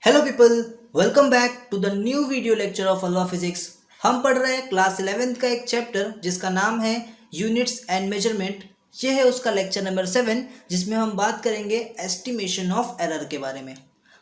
Hello people, welcome back to the new video lecture of Alva physics. हम पढ़ रहे हैं क्लास 11th का एक चैप्टर जिसका नाम है यूनिट्स एंड मेजरमेंट। यह है उसका लेक्चर नंबर 7 जिसमें हम बात करेंगे एस्टिमेशन ऑफ एरर के बारे में।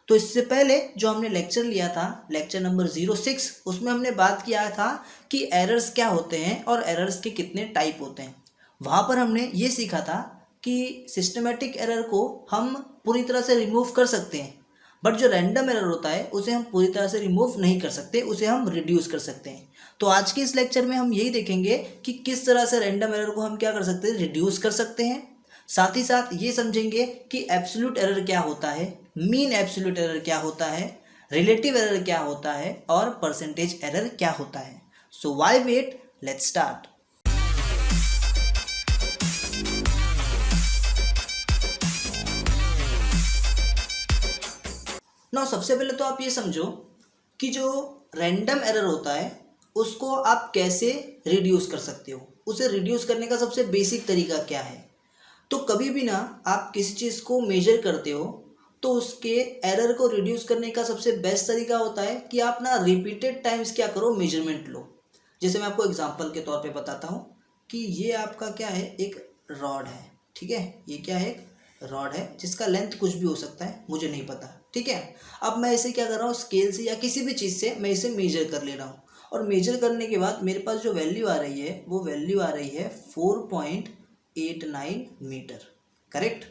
तो इससे पहले जो हमने लेक्चर लिया था, लेक्चर नंबर 06, उसमें हमने बात किया था कि एरर्स क्या होते हैं और एरर्स के कितने टाइप होते हैं। वहाँ पर हमने ये सीखा था कि सिस्टमेटिक एरर को हम पूरी तरह से रिमूव कर सकते हैं, बट जो रैंडम एरर होता है उसे हम पूरी तरह से रिमूव नहीं कर सकते, उसे हम रिड्यूस कर सकते हैं। तो आज के इस लेक्चर में हम यही देखेंगे कि किस तरह से रैंडम एरर को हम क्या कर सकते हैं, रिड्यूस कर सकते हैं। साथ ही साथ ये समझेंगे कि एब्सोल्यूट एरर क्या होता है, मीन एब्सोल्यूट एरर क्या होता है, रिलेटिव एरर क्या होता है और परसेंटेज एरर क्या होता है। So why wait, let's start. ना सबसे पहले तो आप ये समझो कि जो रैंडम एरर होता है उसको आप कैसे रिड्यूस कर सकते हो, उसे रिड्यूस करने का सबसे बेसिक तरीका क्या है। तो कभी भी ना आप किसी चीज़ को मेजर करते हो तो उसके एरर को रिड्यूस करने का सबसे बेस्ट तरीका होता है कि आप ना रिपीटेड टाइम्स क्या करो, मेजरमेंट लो। जैसे मैं आपको एग्जांपल के तौर पे बताता हूँ कि ये आपका क्या है, एक रॉड है, ठीक है। ये क्या है, एक रॉड है जिसका लेंथ कुछ भी हो सकता है, मुझे नहीं पता, ठीक है। अब मैं इसे क्या कर रहा हूँ, स्केल से या किसी भी चीज़ से मैं इसे मेजर कर ले रहा हूँ और मेजर करने के बाद मेरे पास जो वैल्यू आ रही है वो वैल्यू आ रही है 4.89 मीटर। करेक्ट,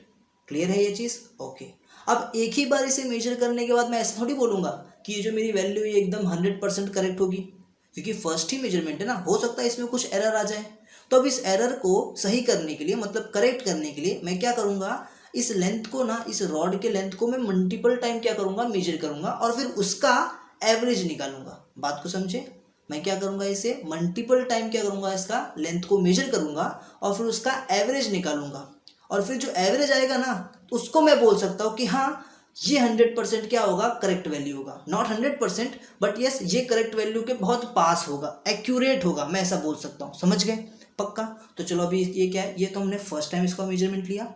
क्लियर है ये चीज़? ओके। अब एक ही बार इसे मेजर करने के बाद मैं ऐसा थोड़ी बोलूँगा कि ये जो मेरी वैल्यू है एकदम 100% करेक्ट होगी, क्योंकि फर्स्ट ही मेजरमेंट है ना, हो सकता है इसमें कुछ एरर आ जाए। तो अब इस एरर को सही करने के लिए, मतलब करेक्ट करने के लिए मैं क्या करूँगा, इस लेंथ को ना, इस रॉड के लेंथ को मैं मल्टीपल टाइम क्या करूँगा, मेजर करूँगा और फिर उसका एवरेज निकालूंगा। बात को समझे, मैं क्या करूँगा, इसे मल्टीपल टाइम क्या करूँगा, इसका लेंथ को मेजर करूँगा और फिर उसका एवरेज निकालूंगा। और फिर जो एवरेज आएगा ना उसको मैं बोल सकता हूँ कि हाँ ये 100% क्या होगा, करेक्ट वैल्यू होगा। नॉट 100% बट यस, ये करेक्ट वैल्यू के बहुत पास होगा, एक्यूरेट होगा, मैं ऐसा बोल सकता हूँ। समझ गए? पक्का? तो चलो अभी ये क्या है, ये तो हमने फर्स्ट टाइम इसका मेजरमेंट लिया।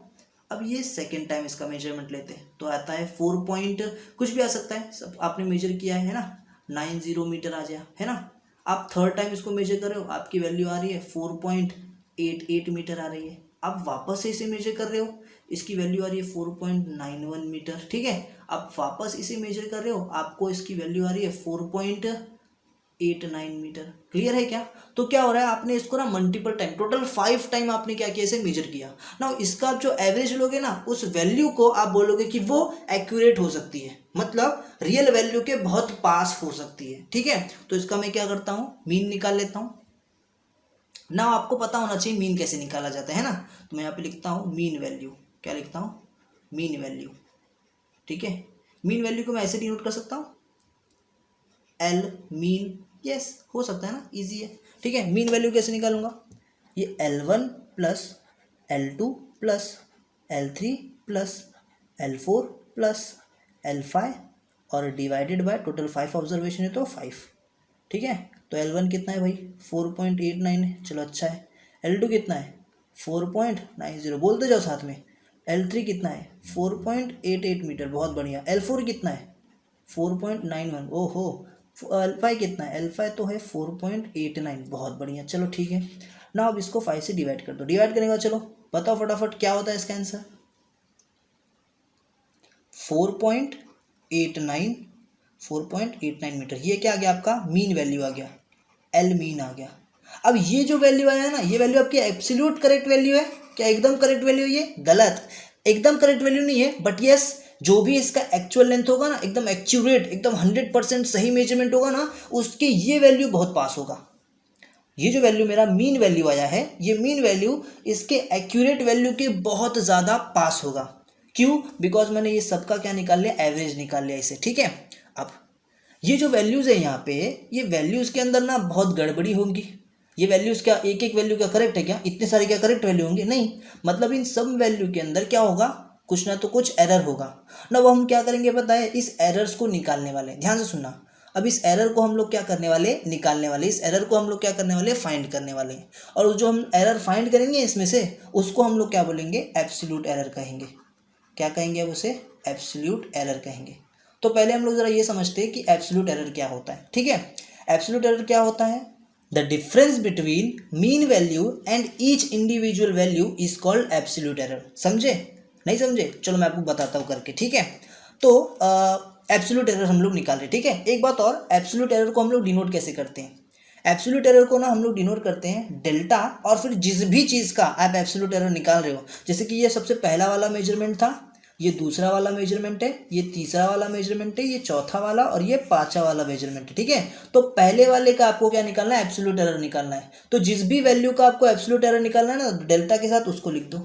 अब ये सेकेंड टाइम इसका मेजरमेंट लेते हैं तो आता है 4 पॉइंट कुछ भी आ सकता है, सब आपने मेजर किया है ना, 90 मीटर आ जाए, है ना। आप थर्ड टाइम इसको मेजर कर रहे हो, आपकी वैल्यू आ रही है 4.88 मीटर आ रही है। आप वापस से इसे मेजर कर रहे हो, इसकी वैल्यू आ रही है 4.91 मीटर, ठीक है। आप वापस इसे मेजर कर रहे हो, आपको इसकी वैल्यू आ रही है 4.89 मीटर। क्लियर है क्या? तो क्या हो रहा है, आपने इसको ना मल्टीपल टाइम, टोटल 5 टाइम आपने क्या किया, इसे मेजर किया ना। इसका जो एवरेज लोगे ना, उस वैल्यू को आप बोलोगे कि वो एक्यूरेट हो सकती है, मतलब रियल वैल्यू के बहुत पास हो सकती है, ठीक है। तो इसका मैं क्या करता हूँ, मीन निकाल लेता हूँ ना। आपको पता होना चाहिए मीन कैसे निकाला जाता है ना। तो मैं यहाँ पे लिखता हूँ मीन वैल्यू, क्या लिखता हूँ, मीन वैल्यू, ठीक है। मीन वैल्यू को मैं ऐसे डिनोट कर सकता हूँ, एल मीन, यस हो सकता है ना, इजी है, ठीक है। मीन वैल्यू कैसे निकालूंगा, ये L1 plus L2 plus L3 plus L4 plus L5 और डिवाइडेड बाय टोटल 5 ऑब्जर्वेशन है तो 5, ठीक है। तो L1 कितना है भाई, 4.89 है, चलो अच्छा है। L2 कितना है, 4.90, बोलते जाओ साथ में। L3 कितना है, 4.88 मीटर, बहुत बढ़िया। L4 कितना है, 4.91, ओहो। L5 कितना है, L5 तो है 4.89, बहुत बढ़िया, चलो ठीक है ना। अब इसको 5 से डिवाइड कर दो, डिवाइड करने का चलो बताओ फटाफट क्या होता है इसका आंसर, 4.89, 4.89 मीटर। ये क्या आ गया, आपका मीन वैल्यू आ गया, एल मीन आ गया। अब ये जो वैल्यू आया है ना, ये वैल्यू आपकी एब्सोल्यूट करेक्ट वैल्यू है क्या, एकदम करेक्ट वैल्यू है? ये गलत, एकदम करेक्ट वैल्यू नहीं है, बट यस जो भी इसका एक्चुअल लेंथ होगा ना, एकदम एक्यूरेट, एकदम 100% सही मेजरमेंट होगा ना, उसके ये वैल्यू बहुत पास होगा। ये जो वैल्यू मेरा मीन वैल्यू आया है, ये मीन वैल्यू इसके एक्यूरेट वैल्यू के बहुत ज़्यादा पास होगा। क्यों? बिकॉज मैंने ये सबका क्या निकाल लिया, एवरेज निकाल लिया इसे, ठीक है। अब ये जो वैल्यूज़ है यहाँ पे, ये वैल्यूज़ के अंदर ना बहुत गड़बड़ी होगी। ये वैल्यूज़ क्या एक एक वैल्यू क्या करेक्ट है क्या, इतने सारे क्या करेक्ट वैल्यू होंगे? नहीं, मतलब इन सब वैल्यू के अंदर क्या होगा, कुछ ना तो कुछ एरर होगा ना। वो हम क्या करेंगे पता है, इस एरर्स को निकालने वाले, ध्यान से सुनना। अब इस एरर को हम लोग क्या करने वाले, निकालने वाले। इस एरर को हम लोग क्या करने वाले, फाइंड करने वाले। और जो हम एरर फाइंड करेंगे इसमें से, उसको हम लोग क्या बोलेंगे, एब्सोल्यूट एरर कहेंगे। क्या कहेंगे अब उसे, एब्सोल्यूट एरर कहेंगे। तो तो पहले हम लोग ज़रा ये समझते हैं कि एब्सोल्यूट एरर क्या होता है। ठीक है, एब्सोल्यूट एरर क्या होता है? The difference between mean value and each individual value is called absolute error. समझे? नहीं समझे? चलो मैं आपको बताता हूँ करके। ठीक है, तो एब्सोल्यूट एरर हम लोग निकाल रहे। ठीक है, एक बात और, एब्सोल्यूट एरर को हम लोग डिनोट कैसे करते हैं? एब्सोल्यूट एरर को ना हम लोग डिनोट करते हैं डेल्टा, और फिर जिस भी चीज़ का आप एब्सोल्यूट एरर निकाल रहे हो, जैसे कि ये सबसे पहला वाला मेजरमेंट था, ये दूसरा वाला मेजरमेंट है, ये तीसरा वाला मेजरमेंट है, ये चौथा वाला और ये पांचवा वाला मेजरमेंट है। ठीक है, तो पहले वाले का आपको क्या निकालना है? एब्सोल्यूट एरर निकालना है। तो जिस भी वैल्यू का आपको एब्सोल्यूट एरर निकालना है ना, डेल्टा के साथ उसको लिख दो।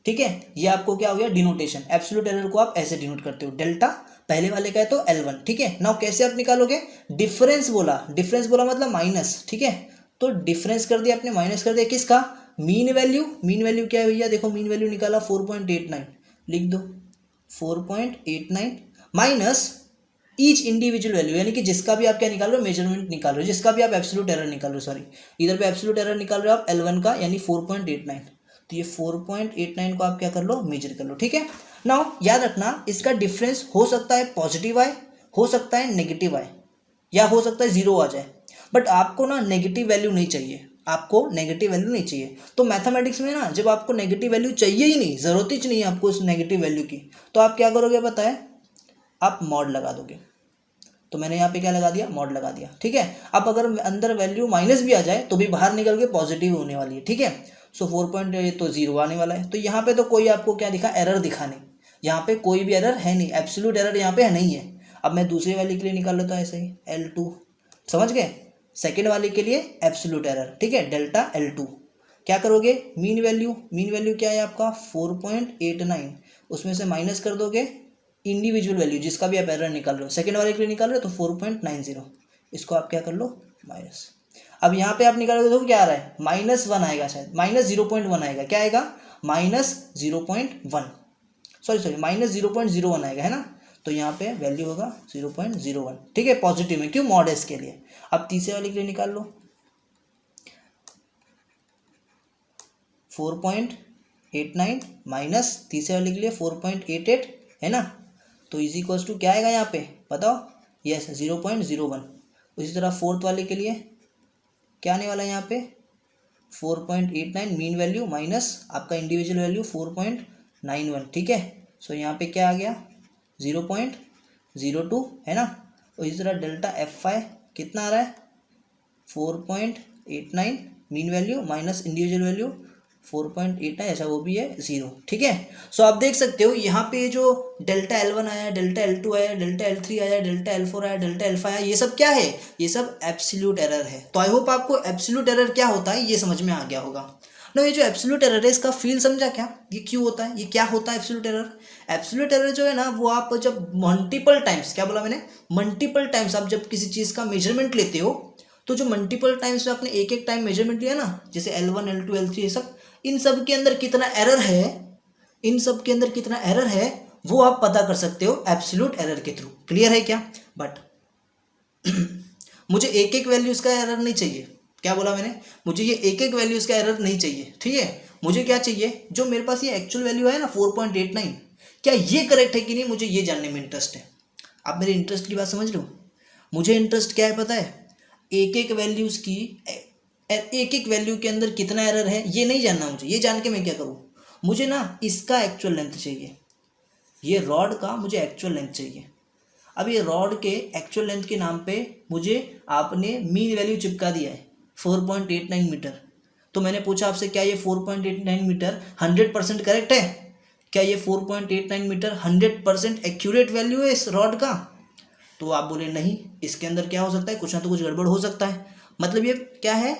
ठीक है, ये आपको क्या हो गया? डिनोटेशन। एब्सोल्यूट एरर को आप ऐसे डिनोट करते हो, डेल्टा पहले वाले का है तो L1। ठीक है, नाउ कैसे आप निकालोगे? डिफरेंस बोला, डिफरेंस बोला मतलब माइनस। ठीक है, तो डिफरेंस कर दिया आपने, माइनस कर दिया किसका? Mean value. मीन वैल्यू क्या है भैया? देखो मीन वैल्यू निकाला 4.89, लिख दो 4.89 माइनस ईच इंडिविजुअल वैल्यू, यानी कि जिसका भी आप क्या निकाल रहे हो? मेजरमेंट निकाल रहे हो, जिसका भी आप एब्सोल्यूट एरर निकाल रहे हो, सॉरी इधर पे एब्सोल्यूट एरर निकाल रहे हो आप L1 का, यानी 4.89। तो ये 4.89 को आप क्या कर लो? मेजर कर लो। ठीक है, नाउ याद रखना इसका डिफरेंस हो सकता है पॉजिटिव आए, हो सकता है नेगेटिव आए, या हो सकता है जीरो आ जाए, बट आपको ना नेगेटिव वैल्यू नहीं चाहिए, आपको नेगेटिव वैल्यू नहीं चाहिए। तो मैथमेटिक्स में ना जब आपको नेगेटिव वैल्यू चाहिए ही नहीं, ज़रूरत ही नहीं है आपको उस नेगेटिव वैल्यू की, तो आप क्या करोगे पता है? आप मॉड लगा दोगे। तो मैंने यहाँ पे क्या लगा दिया? मॉड लगा दिया। ठीक है, अब अगर अंदर वैल्यू माइनस भी आ जाए तो भी बाहर निकल के पॉजिटिव होने वाली है। ठीक है, सो 4 तो जीरो आने वाला है। तो यहाँ पे तो कोई आपको क्या दिखा? एरर दिखा नहीं, यहाँ पे कोई भी एरर है नहीं, एब्सोल्यूट एरर यहाँ पे नहीं है। अब मैं दूसरे वाले के लिए निकाल लेता हूँ ऐसे ही, L2। समझ गए? सेकेंड वाले के लिए एब्सोल्यूट एरर। ठीक है, डेल्टा L2 क्या करोगे? मीन वैल्यू, मीन वैल्यू क्या है आपका? 4.89, उसमें से माइनस कर दोगे इंडिविजुअल वैल्यू जिसका भी आप एरर निकाल रहे हो, सेकेंड वाले के लिए निकाल रहे हो तो 4.90, इसको आप क्या कर लो? माइनस। अब यहाँ पे आप निकालोगे तो क्या आ रहा है? -1 आएगा, शायद -0.1 आएगा। क्या आएगा? -0.1, सॉरी -0.01 आएगा, है ना? तो यहाँ पे वैल्यू होगा 0.01। ठीक है, पॉजिटिव में, क्यों? मॉड के लिए। अब तीसरे वाले के लिए निकाल लो, 4.89 माइनस तीसरे वाले के लिए 4.88, है ना? तो इज इक्वल्स टू क्या आएगा यहाँ पे? बताओ। यस, 0.01। उसी तरह फोर्थ वाले के लिए क्या आने वाला है यहाँ पे? 4.89 मीन वैल्यू माइनस आपका इंडिविजुअल वैल्यू 4.91। ठीक है, सो यहाँ पे क्या आ गया? 0.02, है ना? और इसी तरह डेल्टा F5 कितना आ रहा है? 4.89 mean value minus individual value 4.89, ऐसा वो भी है 0। ठीक है, सो आप देख सकते हो यहाँ पे जो डेल्टा L1 आया, डेल्टा L2 आया, डेल्टा L3 आया, डेल्टा L4 आया, डेल्टा L5 आया, ये सब क्या है? ये सब एब्सोल्यूट एरर है। तो आई होप आपको एब्सोल्यूट एरर क्या होता है ये समझ में आ गया होगा ना। ये जो एब्सोल्यूट एरर है इसका फील समझा क्या? ये क्यों होता है, ये क्या होता है एब्सोल्यूट एरर? एब्सोल्यूट एरर जो है ना, वो आप जब मल्टीपल टाइम्स, क्या बोला मैंने? मल्टीपल टाइम्स आप जब किसी चीज़ का मेजरमेंट लेते हो, तो जो मल्टीपल टाइम्स में आपने एक एक टाइम मेजरमेंट लिया ना, जैसे L1 L2 L3 ये सब, इन सब के अंदर कितना एरर है, इन सब के अंदर कितना एरर है वो आप पता कर सकते हो एब्सोल्यूट एरर के थ्रू। क्लियर है क्या? बट मुझे एक एक वैल्यूज़ का एरर नहीं चाहिए। क्या बोला मैंने? मुझे ये एक एक वैल्यूज़ का एरर नहीं चाहिए। ठीक है, मुझे क्या चाहिए? जो मेरे पास ये एक्चुअल वैल्यू है ना 4.89, क्या ये करेक्ट है कि नहीं, मुझे ये जानने में इंटरेस्ट है। आप मेरे इंटरेस्ट की बात समझ लो। मुझे इंटरेस्ट क्या है पता है? एक एक वैल्यूज़ की, एक एक वैल्यू के अंदर कितना एरर है ये नहीं जानना मुझे। ये जान के मैं क्या करूँ? मुझे ना इसका एक्चुअल लेंथ चाहिए, ये रॉड का मुझे एक्चुअल लेंथ चाहिए। अब ये रॉड के एक्चुअल लेंथ के नाम पे मुझे आपने मीन वैल्यू चिपका दिया है 4.89 मीटर। तो मैंने पूछा आपसे, क्या ये 4.89 मीटर 100% करेक्ट है? क्या ये 4.89 मीटर 100% एक्यूरेट वैल्यू है इस रॉड का? तो आप बोले नहीं, इसके अंदर क्या हो सकता है? कुछ ना तो कुछ गड़बड़ हो सकता है। मतलब ये क्या है?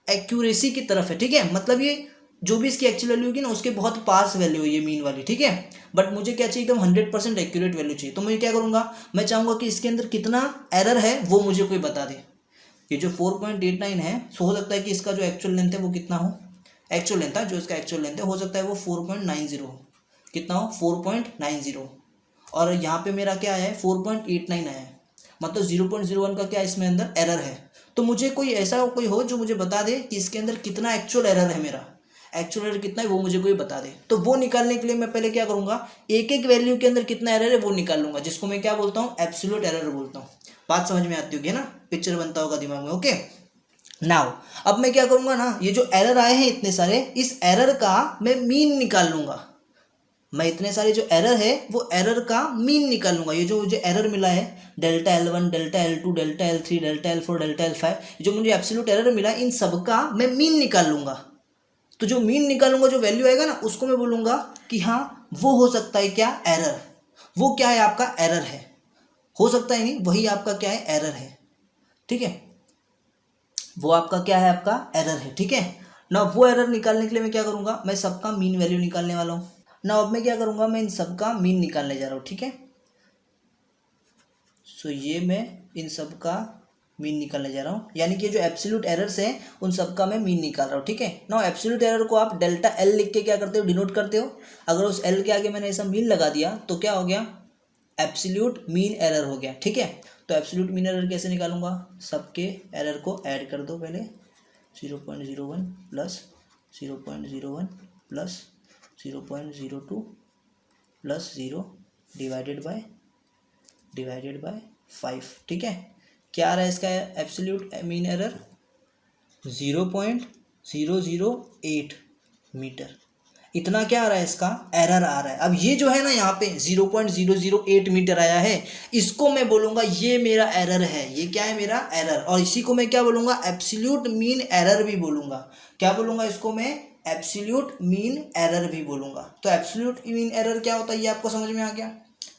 एक्यूरेसी की तरफ है। ठीक है, मतलब ये जो भी इसकी एक्चुअल वैल्यू होगी ना उसके बहुत पास वैल्यू है ये मीन वाली। ठीक है, बट मुझे क्या चाहिए? एकदम 100% एक्यूरेट वैल्यू चाहिए। तो मैं क्या करूँगा? मैं चाहूँगा कि इसके अंदर कितना एरर है वो मुझे कोई बता दे। ये जो 4.89 है, सो हो सकता है कि इसका जो एक्चुअल लेंथ है वो कितना हो? एक्चुअल लेंथ है, जो इसका एक्चुअल लेंथ है हो सकता है वो 4.90 हो। कितना हो? 4.90। और यहाँ पे मेरा क्या है? 4.89 आया है, मतलब 0.01 का क्या इसमें अंदर एरर है। तो मुझे कोई ऐसा कोई हो जो मुझे बता दे कि इसके अंदर कितना एक्चुअल एरर है मेरा। एक्चुअल एरर कितना है वो मुझे कोई बता दे। तो वो निकालने के लिए मैं पहले क्या करूँगा, एक एक वैल्यू के अंदर कितना एरर है वो निकाल लूँगा, जिसको मैं क्या बोलता हूँ, एब्सोल्यूट एरर बोलता हूँ। बात समझ में आती होगी ना, पिक्चर बनता होगा दिमाग में। ओके नाउ अब मैं क्या करूँगा ना, ये जो एरर आए हैं इतने सारे, इस एरर का मैं मीन निकाल लूँगा। मैं इतने सारे जो एरर है वो एरर का मीन निकाल लूँगा। ये जो मुझे एरर मिला है delta L1, delta L2, delta L3, delta L4, delta L5, जो मुझे एब्सोल्यूट एरर मिला, इन सब का मैं मीन निकाल लूँगा। तो जो मीन निकालूंगा, जो वैल्यू आएगा ना, उसको मैं बोलूँगा कि हाँ वो हो सकता है क्या, एरर। वो क्या है, आपका एरर है। हो सकता है नहीं, वही आपका क्या है, एरर है। ठीक है, वो आपका क्या है, आपका एरर है। ठीक है ना, वो एरर निकालने के लिए मैं क्या करूँगा, मैं सबका मीन वैल्यू निकालने वाला हूँ ना। अब मैं क्या करूँगा, मैं इन सबका मीन निकालने जा रहा हूँ। ठीक है, सो ये मैं इन सब का मीन निकालने जा रहा हूँ, यानी कि जो एब्सोल्यूट एरर्स हैं उन सब का मैं मीन निकाल रहा हूँ। ठीक है ना, एब्सोल्यूट एरर को आप डेल्टा एल लिख के क्या करते हो, डिनोट करते हो। अगर उस एल के आगे मैंने ऐसा मीन लगा दिया तो क्या हो गया, एब्सोल्यूट मीन एरर हो गया। ठीक है, तो एब्सोल्यूट मीन एरर कैसे निकालूंगा, सबके एरर को ऐड कर दो पहले, 0.01 plus 0.01 plus 0.02 plus 0 divided by 5। ठीक है, क्या आ रहा है इसका एब्सोल्यूट मीन एरर, 0.008 मीटर। इतना क्या आ रहा है, इसका एरर आ रहा है। अब ये जो है ना, यहाँ पे 0.008 मीटर आया है, इसको मैं बोलूँगा ये मेरा एरर है। ये क्या है, मेरा एरर। और इसी को मैं क्या बोलूँगा, एब्सोल्यूट मीन एरर भी बोलूँगा। क्या बोलूँगा इसको मैं, एब्सोल्यूट मीन एरर भी बोलूँगा। तो एब्सोल्यूट मीन एरर क्या होता है, ये आपको समझ में आ गया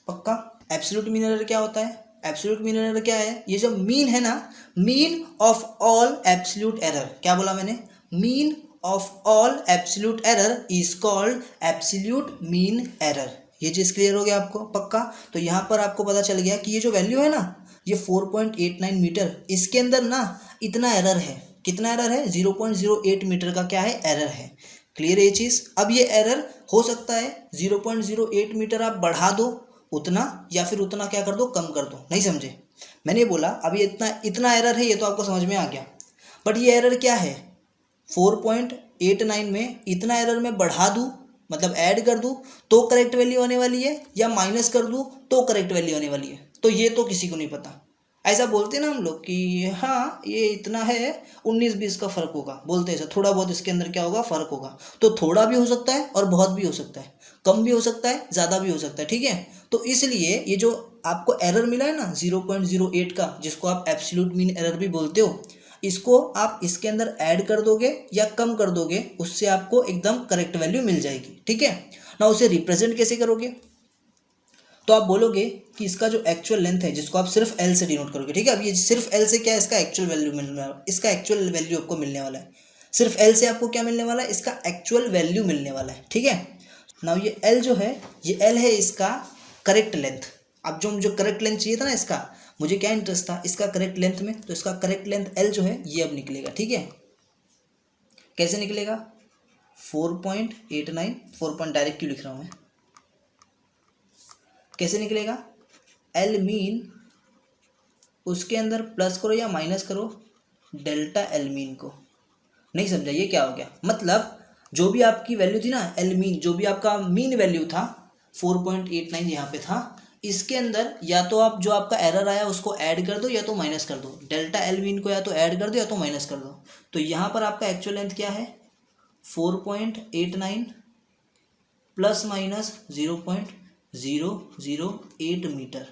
पक्का। एब्सोल्यूट मीन एरर क्या होता है, एब्सोल्यूट मीन एरर क्या है, ये जो मीन है ना, mean of all absolute error, क्या बोला मैंने, mean of all absolute error is called absolute mean error. ये चीज़ क्लियर हो गया आपको पक्का। तो यहाँ पर आपको पता चल गया कि ये जो वैल्यू है ना, ये 4.89 मीटर, इसके अंदर ना इतना एरर है। कितना एरर है, 0.08 मीटर का क्या है, एरर है। क्लियर है ये चीज़। अब ये एरर हो सकता है 0.08 मीटर आप बढ़ा दो उतना, या फिर उतना क्या कर दो, कम कर दो। नहीं समझे, मैंने बोला अब ये इतना एरर है, ये तो आपको समझ में आ गया। बट ये एरर क्या है, 4.89 में इतना एरर मैं बढ़ा दूँ, मतलब ऐड कर दूँ तो करेक्ट वैल्यू आने वाली है, या माइनस कर दूँ तो करेक्ट वैल्यू आने वाली है, तो ये तो किसी को नहीं पता। ऐसा बोलते हैं ना हम लोग कि हाँ ये इतना है, 19-20 का फ़र्क होगा, बोलते हैं ऐसा, थोड़ा बहुत इसके अंदर क्या होगा, फ़र्क होगा। तो थोड़ा भी हो सकता है और बहुत भी हो सकता है, कम भी हो सकता है, ज़्यादा भी हो सकता है। ठीक है, तो इसलिए ये जो आपको एरर मिला है ना 0.08 का, जिसको आप एब्सोल्यूट मीन एरर भी बोलते हो, इसको आप इसके अंदर ऐड कर दोगे या कम कर दोगे, उससे आपको एकदम करेक्ट वैल्यू मिल जाएगी। ठीक है ना, उसे रिप्रेजेंट कैसे करोगे, तो आप बोलोगे कि इसका जो एक्चुअल लेंथ है, जिसको आप सिर्फ एल से डिनोट करोगे। ठीक है, अब ये सिर्फ एल से क्या है, इसका एक्चुअल वैल्यू मिलने वाला, इसका एक्चुअल वैल्यू आपको मिलने वाला है। सिर्फ एल से आपको क्या मिलने वाला है, इसका एक्चुअल वैल्यू मिलने वाला है। ठीक है, नाउ ये एल जो है, ये एल है इसका करेक्ट लेंथ। अब जो मुझे करेक्ट लेंथ चाहिए था ना इसका, मुझे क्या इंटरेस्ट था इसका करेक्ट लेंथ में, तो इसका करेक्ट लेंथ एल जो है ये अब निकलेगा। ठीक है, कैसे निकलेगा, 4.89, 4 डायरेक्ट क्यों लिख रहा हूँ मैं, कैसे निकलेगा, एल मीन, उसके अंदर प्लस करो या माइनस करो डेल्टा एल मीन को। नहीं समझा, ये क्या हो गया, मतलब जो भी आपकी वैल्यू थी ना एल मीन, जो भी आपका मीन वैल्यू था 4.89 यहाँ पे था, इसके अंदर या तो आप जो आपका एरर आया उसको ऐड कर दो या तो माइनस कर दो। डेल्टा एल मीन को या तो ऐड कर दो या तो माइनस कर दो। तो यहाँ पर आपका एक्चुअल लेंथ क्या है, 4.89 प्लस माइनस 0.008 मीटर।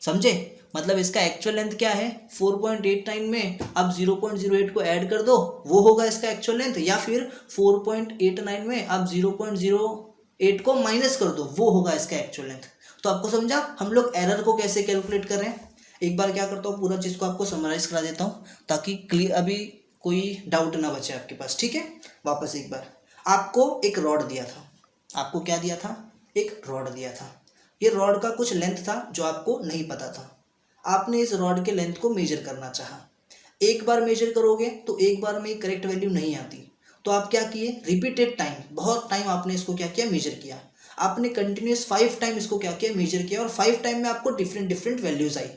समझे, मतलब इसका एक्चुअल लेंथ क्या है, 4.89 में अब 0.08 को ऐड कर दो, वो होगा इसका एक्चुअल लेंथ, या फिर 4.89 में अब 0.08 को माइनस कर दो, वो होगा इसका एक्चुअल लेंथ। तो आपको समझा हम लोग एरर को कैसे कैलकुलेट कर रहे हैं। एक बार क्या करता हूँ, पूरा चीज़ को आपको समराइज करा देता हूँ ताकि क्लियर, अभी कोई डाउट ना बचे आपके पास। ठीक है, वापस एक बार, आपको एक रॉड दिया था, आपको क्या दिया था, एक रॉड दिया था। ये रॉड का कुछ लेंथ था जो आपको नहीं पता था, आपने इस रॉड के लेंथ को मेजर करना चाहा। एक बार मेजर करोगे तो एक बार में करेक्ट वैल्यू नहीं आती, तो आप क्या किए, रिपीटेड टाइम, बहुत टाइम आपने इसको क्या किया, मेजर किया। आपने कंटिन्यूस 5 टाइम इसको क्या किया, मेजर किया, और 5 टाइम में आपको डिफरेंट वैल्यूज आई।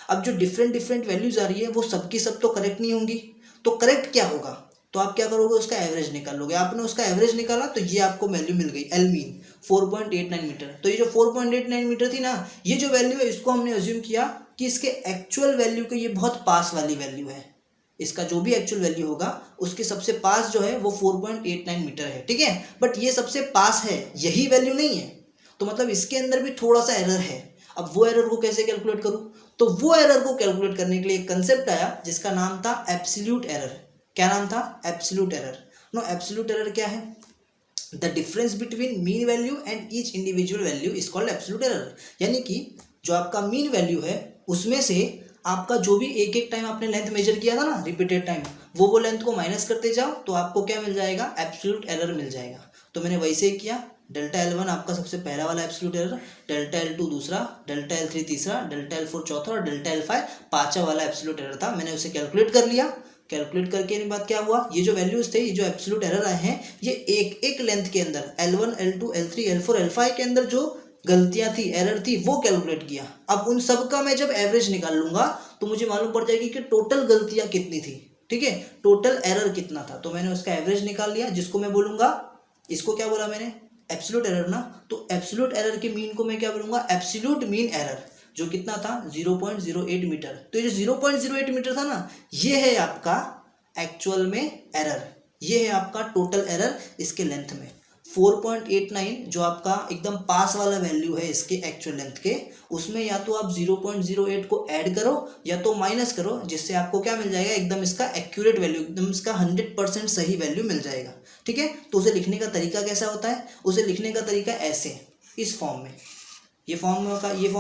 अब जो डिफरेंट वैल्यूज आ रही है वो सबकी सब तो करेक्ट नहीं होंगी, तो करेक्ट क्या होगा, तो आप क्या करोगे, उसका एवरेज निकाल लोगे। आपने उसका एवरेज निकाला तो ये आपको वैल्यू मिल गई एल मीन 4.89 मीटर। तो ये जो 4.89 मीटर थी ना, ये जो वैल्यू है इसको हमने अज्यूम किया कि इसके एक्चुअल वैल्यू के ये बहुत पास वाली वैल्यू है। इसका जो भी एक्चुअल वैल्यू होगा उसके सबसे पास जो है वो 4.89 मीटर है, ठीक है। बट ये सबसे पास है, यही वैल्यू नहीं है, तो मतलब इसके अंदर भी थोड़ा सा एरर है। अब वो एरर को कैसे कैलकुलेट करूँ, तो वो एरर को कैलकुलेट करने के लिए एक कंसेप्ट आया जिसका नाम था एब्सोल्यूट एरर। क्या नाम था, absolute error. No, absolute error क्या है, the difference between mean value and each individual value is called absolute error. यानी कि जो आपका मीन वैल्यू है उसमें से आपका जो भी एक एक टाइम आपने लेंथ मेजर किया था ना, रिपीटेड टाइम, वो लेंथ को माइनस करते जाओ तो आपको क्या मिल जाएगा, एब्सोल्यूट एरर मिल जाएगा। तो मैंने वैसे ही किया, डेल्टा L1 आपका सबसे पहला वाला एब्सोल्यूट एरर, डेल्टा L2 दूसरा, डेल्टा L3 तीसरा, डेल्टा L4 चौथा और डेल्टा L5 पांचवा वाला एब्सोल्यूट एरर था। मैंने उसे कैलकुलेट कर लिया। कैलकुलेट करके के बाद क्या हुआ, ये जो वैल्यूज थे, ये जो एब्सोल्यूट एरर आए हैं, ये एक एक लेंथ के अंदर L1 L2 L3 L4 L5 के अंदर जो गलतियां थी, एरर थी, वो कैलकुलेट किया। अब उन सब का मैं जब एवरेज निकाल लूंगा तो मुझे मालूम पड़ जाएगी कि टोटल गलतियां कितनी थी, ठीक है, टोटल एरर कितना था। तो मैंने उसका एवरेज निकाल लिया, जिसको मैं बोलूंगा, इसको क्या बोला मैंने, एब्सोल्यूट एरर ना। तो एब्सोल्यूट एरर के मीन को मैं क्या बोलूंगा, एब्सोल्यूट मीन एरर, जो कितना था 0.08 मीटर। तो ये जो 0.08 मीटर था ना, ये है आपका एक्चुअल में एरर, ये है आपका टोटल एरर इसके लेंथ में। 4.89 जो आपका एकदम पास वाला वैल्यू है इसके एक्चुअल लेंथ के, उसमें या तो आप 0.08 को ऐड करो या तो माइनस करो, जिससे आपको क्या मिल जाएगा, एकदम इसका एक्यूरेट वैल्यू, एकदम इसका 100% सही वैल्यू मिल जाएगा, ठीक है। तो उसे लिखने का तरीका कैसा होता है, उसे लिखने का तरीका ऐसे, इस फॉर्म में। ये फॉर्म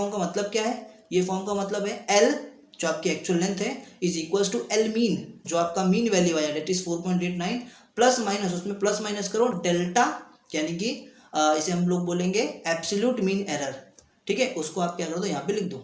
का मतलब क्या है, ये फॉर्म का मतलब है एल जो आपकी एक्चुअल लेंथ है is equals to L mean, जो आपका मीन वैल्यू आया डेट इज 4.89, प्लस माइनस, उसमें प्लस माइनस करो डेल्टा, यानी कि इसे हम लोग बोलेंगे एब्सोल्यूट मीन एरर, ठीक है। उसको आप क्या कर दो, यहाँ पे लिख दो।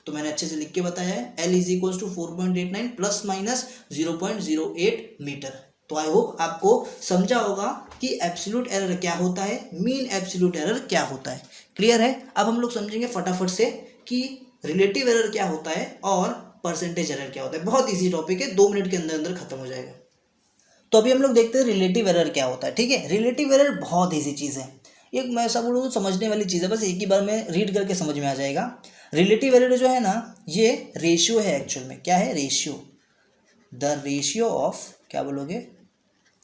तो मैंने अच्छे से लिख के बताया है, L is equals to 4.89 plus minus 0.08 metre. तो आई होप आपको समझा होगा कि एब्सोल्यूट एरर क्या होता है, मीन एब्सोल्यूट एरर क्या होता है। क्लियर है। अब हम लोग समझेंगे फटाफट से कि रिलेटिव एरर क्या होता है और परसेंटेज एरर क्या होता है। बहुत इजी टॉपिक है, 2 मिनट के अंदर अंदर खत्म हो जाएगा। तो अभी हम लोग देखते हैं रिलेटिव एरर क्या होता है, ठीक है। रिलेटिव एरर बहुत ईजी चीज़ है, एक मैं ऐसा बोलूँ तो समझने वाली चीज़ है, बस एक ही बार में रीड करके समझ में आ जाएगा। रिलेटिव एरर जो है ना, ये रेशियो है एक्चुअल में। क्या है, रेशियो, द रेशियो ऑफ, क्या बोलोगे,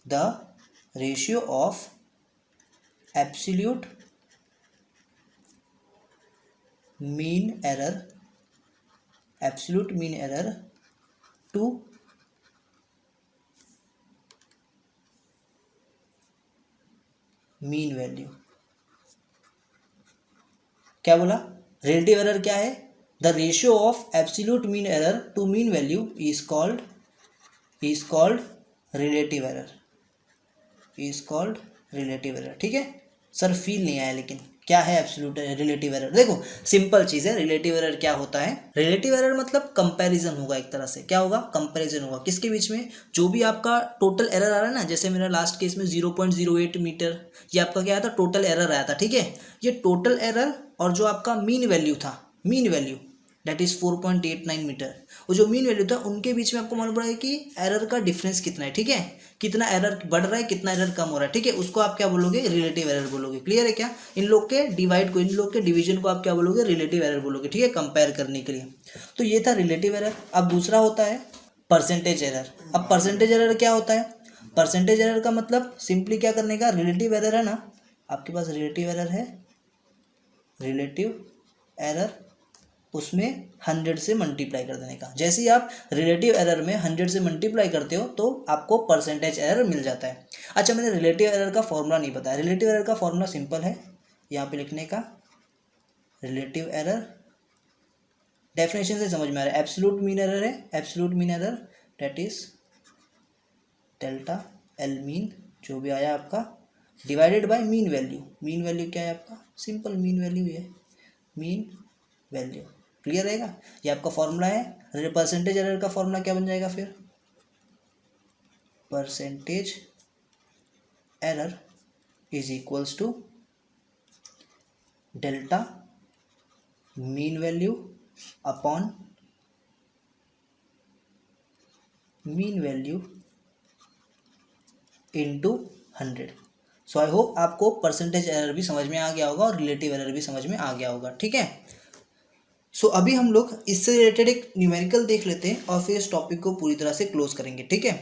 the ratio of absolute mean error, absolute mean error to mean value. क्या बोला, रिलेटिव एरर क्या है, the ratio of absolute mean error to mean value is called relative error, is called relative error, ठीक है। Sir feel नहीं आया, लेकिन क्या है एब्सोल्यूट रिलेटिव एरर, देखो सिंपल चीज़ है। रिलेटिव एरर क्या होता है, रिलेटिव एरर मतलब कंपैरिजन होगा, एक तरह से क्या होगा, कंपैरिजन होगा, किसके बीच में, जो भी आपका टोटल एरर आ रहा है ना, जैसे मेरा लास्ट केस में 0.08 मीटर, ये आपका क्या आया था, टोटल एरर आया था, ठीक है। ये टोटल एरर और जो आपका मीन वैल्यू था, mean value that is 4.89 metre, वो जो मीन वैल्यू था उनके बीच में आपको मालूम पड़ेगा कि एरर का डिफरेंस कितना है, ठीक है, कितना एरर बढ़ रहा है, कितना एरर कम हो रहा है, ठीक है। उसको आप क्या बोलोगे, रिलेटिव एरर बोलोगे। क्लियर है क्या, इन लोग के डिवाइड को, इन लोग के डिवीजन को आप क्या बोलोगे, रिलेटिव एरर बोलोगे, ठीक है, कंपेयर करने के लिए। तो ये था रिलेटिव एरर। अब दूसरा होता है परसेंटेज एरर। अब परसेंटेज एरर क्या होता है, परसेंटेज एरर का मतलब सिंपली क्या करने का, रिलेटिव एरर है ना, आपके पास रिलेटिव एरर है, रिलेटिव एरर, उसमें 100 से मल्टीप्लाई कर देने का। जैसे ही आप रिलेटिव एरर में 100 से मल्टीप्लाई करते हो तो आपको परसेंटेज एरर मिल जाता है। अच्छा, मैंने रिलेटिव एरर का फॉर्मूला नहीं बताया। रिलेटिव एरर का फॉर्मूला सिंपल है, यहाँ पे लिखने का, रिलेटिव एरर डेफिनेशन से समझ में आ रहा है, एब्सोल्यूट मीन एरर है, absolute mean error that is delta L mean, जो भी आया आपका, divided by mean value. Mean value क्या है आपका, सिंपल मीन वैल्यू है, मीन वैल्यू। क्लियर रहेगा, ये आपका फॉर्मूला है। परसेंटेज एरर का फॉर्मूला क्या बन जाएगा फिर, percentage error is equals to delta mean value upon mean value into 100। So I hope आपको परसेंटेज एरर भी समझ में आ गया होगा और रिलेटिव एरर भी समझ में आ गया होगा, ठीक है। सो अभी हम लोग इससे रिलेटेड एक न्यूमेरिकल देख लेते हैं और फिर इस टॉपिक को पूरी तरह से क्लोज करेंगे, ठीक है।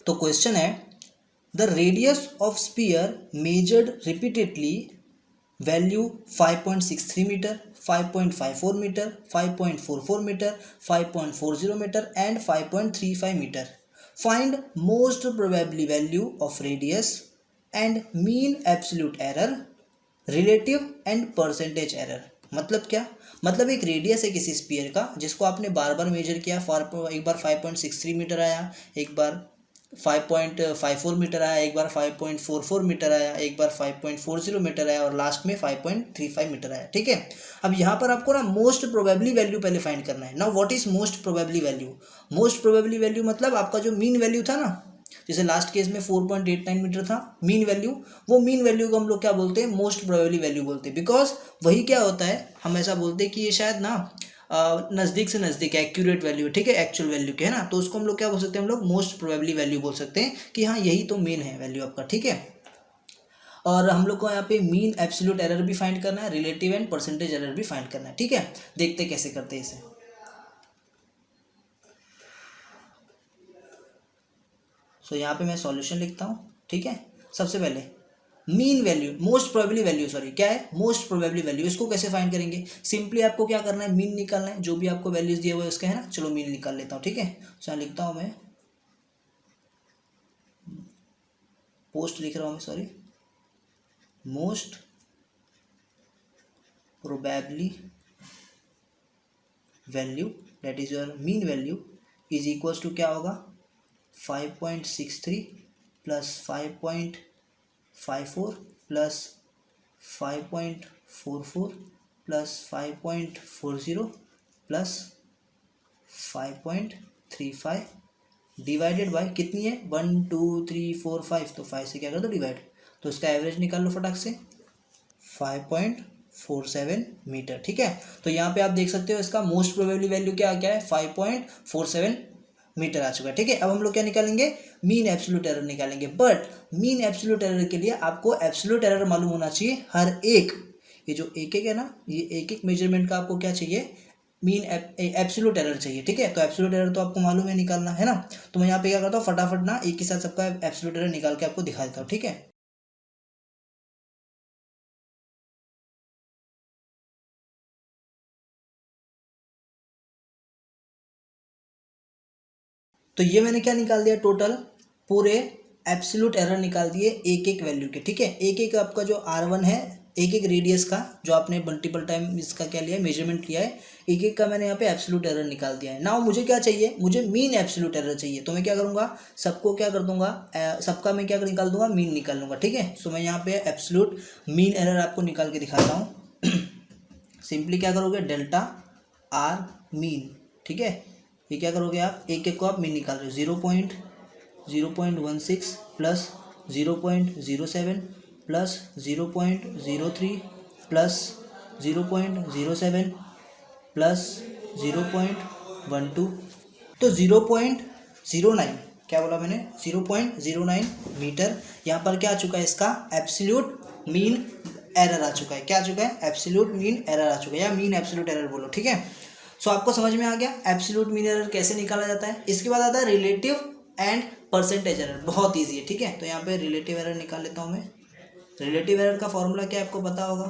तो क्वेश्चन है, the radius of sphere measured repeatedly value 5.63 metre, 5.54 metre, 5.44 metre, 5.40 metre and 5.35 metre. Find most probably value of radius and mean absolute error, relative and percentage error. मतलब क्या? मतलब एक रेडियस है किसी स्पीयर का जिसको आपने बार बार मेजर किया, एक बार 5.63 मीटर आया, एक बार 5.54 मीटर आया, एक बार 5.44 मीटर आया, एक बार 5.40 मीटर आया और लास्ट में 5.35 मीटर आया, ठीक है। अब यहाँ पर आपको ना मोस्ट प्रोबेबली वैल्यू पहले फाइंड करना है। Now what is most probably value? Most probably value मतलब आपका जो मीन वैल्यू था ना, जैसे लास्ट केस में 4.89 मीटर था मीन वैल्यू, वो मीन वैल्यू को हम लोग क्या बोलते हैं? मोस्ट प्रोबेबली वैल्यू बोलते हैं। बिकॉज वही क्या होता है, हम ऐसा बोलते हैं कि ये शायद ना नज़दीक से नज़दीक है, एक्यूरेट वैल्यू, ठीक है, एक्चुअल वैल्यू के, है ना। तो उसको हम लोग क्या बोल सकते हैं? हम लोग मोस्ट प्रोबेबली वैल्यू बोल सकते हैं कि हाँ यही तो मेन है वैल्यू आपका, ठीक है। और हम लोग को यहाँ पे मीन एब्सोल्यूट एरर भी फाइंड करना है, रिलेटिव एंड परसेंटेज एरर भी फाइंड करना है, ठीक है। देखते कैसे करते हैं इसे। सो यहाँ पे मैं सॉल्यूशन लिखता हूँ, ठीक है। सबसे पहले mean value, most probably value, sorry क्या है? Most probably value. इसको कैसे फाइंड करेंगे? सिंपली आपको क्या करना है? मीन निकालना है, जो भी आपको वैल्यूज दिए हुए है उसका, है ना। चलो मीन निकाल लेता हूँ, ठीक है। सो यहाँ लिखता हूँ मैं, पोस्ट लिख रहा हूँ मैं, sorry, most probably value that is your mean value is equals to क्या होगा? 5.63 plus 5.54 plus 5.44 plus 5.40 plus 5.35 divided by कितनी है? 1 2 3 4 5, तो 5 से क्या कर दो? डिवाइड। तो इसका एवरेज निकाल लो फटाक से, 5.47 मीटर, ठीक है। तो यहाँ पे आप देख सकते हो इसका मोस्ट प्रोबेबली वैल्यू क्या क्या है? 5.47 मीटर आ चुका है, ठीक है। अब हम लोग क्या निकालेंगे? मीन एब्सोल्यूट एरर निकालेंगे। बट मीन एब्सोल्यूट एरर के लिए आपको एब्सोल्यूट एरर मालूम होना चाहिए हर एक, ये जो एक एक है ना, ये एक एक मेजरमेंट का आपको क्या चाहिए? मीन एब्सोल्यूट एरर चाहिए, ठीक है। तो एब्सोल्यूट एरर तो आपको मालूम है निकालना, है ना। तो मैं यहाँ पे क्या करता हूँ, फटाफट ना एक के साथ सबका एब्सोल्यूट एरर निकाल के आपको दिखा देता हूँ, ठीक है। तो ये मैंने क्या निकाल दिया? टोटल पूरे एब्सोल्यूट एरर निकाल दिए एक एक वैल्यू के, ठीक है। एक एक आपका जो R1 है, एक एक रेडियस का जो आपने मल्टीपल टाइम इसका क्या लिया है? मेजरमेंट किया है, एक एक का मैंने यहाँ पे एब्सोल्यूट एरर निकाल दिया है। नाउ मुझे क्या चाहिए? मुझे मीन एब्सोल्यूट एरर चाहिए। तो मैं क्या करूँगा? सबको क्या कर दूंगा? सबका मैं क्या निकाल दूंगा? मीन निकाल लूँगा, ठीक है। सो मैं यहाँ पे एब्सोल्यूट मीन एरर आपको निकाल के दिखाता हूँ। सिंपली क्या करोगे? डेल्टा आर मीन, ठीक है। ये क्या करोगे आप? एक एक को आप मीन निकाल रहे हो, 0.16 प्लस 0.07 प्लस 0.03 प्लस 0.07 प्लस 0.12, तो 0.09, क्या बोला मैंने? 0.09 मीटर यहाँ पर क्या आ चुका है? इसका एब्सोल्यूट मीन एरर आ चुका है। क्या आ चुका है? एब्सोल्यूट मीन एरर आ चुका है, या मीन एब्सोल्यूट एरर बोलो, ठीक है। सो आपको समझ में आ गया एब्सोल्यूट मीन एरर कैसे निकाला जाता है। इसके बाद आता है रिलेटिव एंड परसेंटेज एरर, बहुत ईजी है, ठीक है। तो यहाँ पे रिलेटिव एरर निकाल लेता हूँ मैं। रिलेटिव एरर का फॉर्मूला क्या है आपको पता होगा?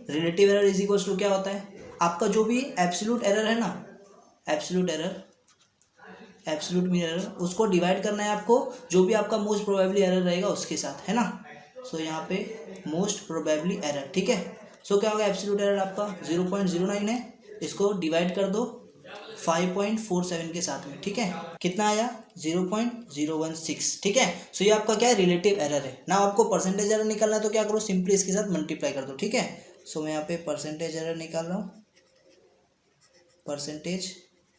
Relative error is equals to क्या होता है? आपका जो भी एब्सोल्यूट एरर है ना, absolute error, absolute mean error, उसको डिवाइड करना है आपको जो भी आपका मोस्ट प्रोबेबली एरर रहेगा उसके साथ, है ना। सो यहाँ पे मोस्ट प्रोबेबली एरर, ठीक है। सो क्या होगा? एब्सोल्यूट एरर आपका 0.09 है, इसको डिवाइड कर दो 5.47 के साथ में, ठीक है। कितना आया? 0.016, ठीक है। सो ये आपका क्या है? रिलेटिव एरर है ना। आपको परसेंटेज एरर निकालना है तो क्या करो? सिंपली इसके साथ मल्टीप्लाई कर दो, ठीक है। सो मैं यहाँ पे परसेंटेज एरर निकाल रहा हूँ। Percentage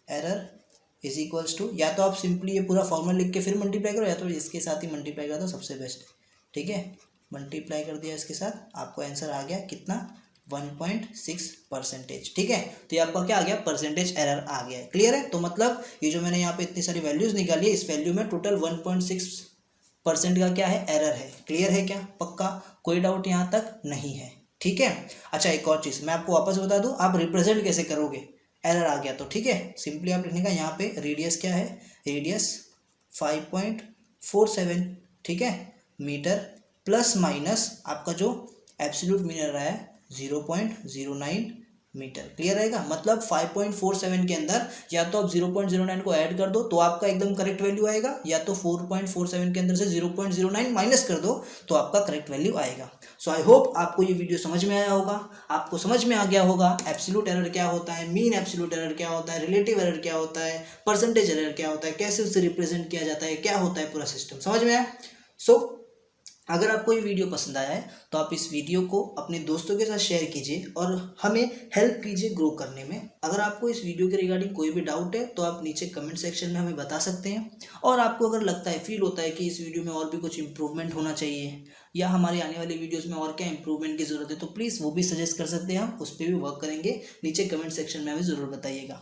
error is equals to, या तो आप सिंपली ये पूरा फॉर्मूला लिख के फिर मल्टीप्लाई करो, या तो इसके साथ ही मल्टीप्लाई कर दो, सबसे बेस्ट, ठीक है। मल्टीप्लाई कर दिया इसके साथ, आपको आंसर आ गया कितना? 1.6%, ठीक है। तो ये आपका क्या आ गया? परसेंटेज एरर आ गया है। क्लियर है? तो मतलब ये जो मैंने यहाँ पे इतनी सारी वैल्यूज निकाली है, इस वैल्यू में टोटल 1.6 परसेंट का क्या है, एरर है। क्लियर है क्या, पक्का, कोई डाउट यहाँ तक नहीं है, ठीक है। अच्छा एक और चीज़ मैं आपको वापस बता दूँ, आप रिप्रेजेंट कैसे करोगे, एरर आ गया तो, ठीक है। सिंपली आप लिखने का यहाँ पे रेडियस क्या है, रेडियस 5.47, ठीक है, मीटर, प्लस माइनस आपका जो एब्सोल्यूट मीन रहा है 0.09 मीटर। क्लियर रहेगा, मतलब 5.47 के अंदर या तो आप 0.09 को ऐड कर दो तो आपका एकदम करेक्ट वैल्यू आएगा, या तो 4.47 के अंदर से 0.09 माइनस कर दो तो आपका करेक्ट वैल्यू आएगा। सो आई होप आपको ये वीडियो समझ में आया होगा, आपको समझ में आ गया होगा एब्सोल्यूट एरर क्या होता है, मीन एब्सोल्यूट एरर क्या होता है, रिलेटिव एरर क्या होता है, परसेंटेज एरर क्या होता है, कैसे उसे रिप्रेजेंट किया जाता है, क्या होता है पूरा सिस्टम, समझ में आया। सो अगर आपको ये वीडियो पसंद आया है तो आप इस वीडियो को अपने दोस्तों के साथ शेयर कीजिए और हमें हेल्प कीजिए ग्रो करने में। अगर आपको इस वीडियो के रिगार्डिंग कोई भी डाउट है तो आप नीचे कमेंट सेक्शन में हमें बता सकते हैं, और आपको अगर लगता है, फील होता है कि इस वीडियो में और भी कुछ इंप्रूवमेंट होना चाहिए या हमारे आने वाली वीडियोज़ में और क्या इंप्रूवमेंट की ज़रूरत है, तो प्लीज़ वो भी सजेस्ट कर सकते हैं, हम उस पर भी वर्क करेंगे। नीचे कमेंट सेक्शन में हमें ज़रूर बताइएगा।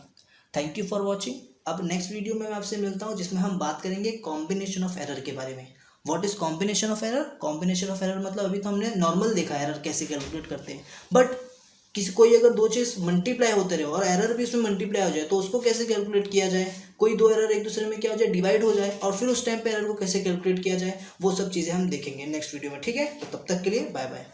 Thank you for watching. अब नेक्स्ट वीडियो में मैं आपसे मिलता हूँ जिसमें हम बात करेंगे कॉम्बिनेशन ऑफ एरर के बारे में। What is combination of error, combination of error मतलब अभी तो हमने नॉर्मल देखा एरर कैसे कैलकुलेट करते हैं, बट किसी कोई अगर दो चीज़ मल्टीप्लाई होते रहे और एरर भी उसमें मल्टीप्लाई हो जाए तो उसको कैसे कैलकुलेट किया जाए, कोई दो एरर एक दूसरे में क्या हो जाए, डिवाइड हो जाए, और फिर उस टाइम पे एरर को कैसे कैलकुलेट किया जाए, वो सब चीज़ें हम देखेंगे नेक्स्ट वीडियो में, ठीक है। तो तब तक के लिए बाय बाय।